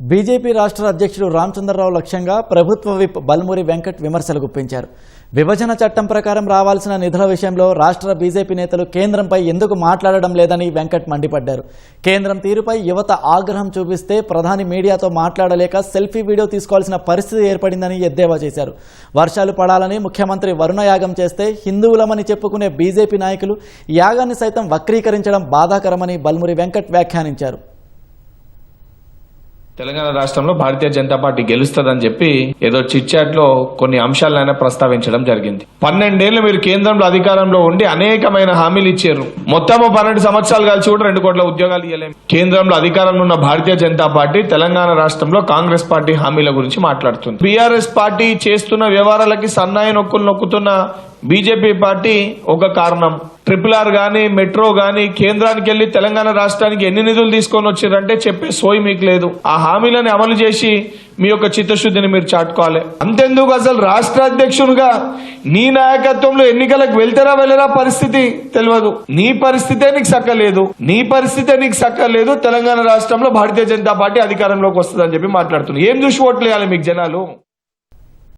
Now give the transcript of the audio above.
BJP రాష్ట్ర అధ్యక్షుడు రామచంద్రరావు లక్ష్యంగా ప్రభుత్వ విప్ బల్మూరి వెంకట్ విమర్శలు గుప్పించారు. విభజన చట్టం ప్రకారం రావాల్సిన నిధుల విషయంలో రాష్ట్ర బీజేపీ నేతలు కేంద్రంపై ఎందుకు మాట్లాడడం లేదని వెంకట్ మండిపడ్డారు. కేంద్రం తీరుపై యువత ఆగ్రహం చూపిస్తే ప్రధాని మీడియాతో మాట్లాడలేక సెల్ఫీ వీడియో తీసుకోవాల్సిన పరిస్థితి ఏర్పడిందని ఎద్దేవా చేశారు. వర్షాలు పడాలని ముఖ్యమంత్రి వరుణయాగం చేస్తే హిందువులమని చెప్పుకునే బీజేపీ నాయకులు యాగాన్ని సైతం వక్రీకరించడం బాధాకరమని బల్మూరి వెంకట్ వ్యాఖ్యానించారు. తెలంగాణ రాష్ట్రంలో భారతీయ జనతా పార్టీ గెలుస్తుందని చెప్పి ఏదో చిట్చాట్ లో కొన్ని అంశాలైనా ప్రస్తావించడం జరిగింది. 12 ఏళ్లు మీరు కేంద్రంలో అధికారంలో ఉండి అనేకమైన హామీలు ఇచ్చారు. మొత్తం 12 సంవత్సరాలు కలిసి కూడా 2 కోట్ల ఉద్యోగాలు ఇవ్వలేము. కేంద్రంలో అధికారంలో ఉన్న భారతీయ జనతా పార్టీ తెలంగాణ రాష్ట్రంలో కాంగ్రెస్ పార్టీ హామీల గురించి మాట్లాడుతుంది. బీఆర్ఎస్ పార్టీ చేస్తున్న వ్యవహారాలకి సన్నాయి నొక్కులు నొక్కుతున్న బీజేపీ పార్టీ ఒక కారణం. RRR గానీ మెట్రో గానీ కేంద్రానికి వెళ్లి తెలంగాణ రాష్ట్రానికి ఎన్ని నిధులు తీసుకొని వచ్చారంటే చెప్పే సోయి మీకు లేదు. ఆ హామీలను అమలు చేసి మీ యొక్క చిత్తశుద్ధిని మీరు చాటుకోవాలి. అంతెందుకు, అసలు రాష్ట్ర అధ్యక్షునిగా నీ నాయకత్వంలో ఎన్నికలకు వెళ్తారా వెళ్ళరా పరిస్థితి తెలియదు. నీ పరిస్థితే నీకు సక్కలేదు. తెలంగాణ రాష్ట్రంలో భారతీయ జనతా పార్టీ అధికారంలోకి వస్తుందని చెప్పి మాట్లాడుతున్నారు. ఏం చూసి ఓట్లు వేయాలి మీకు జనాలు?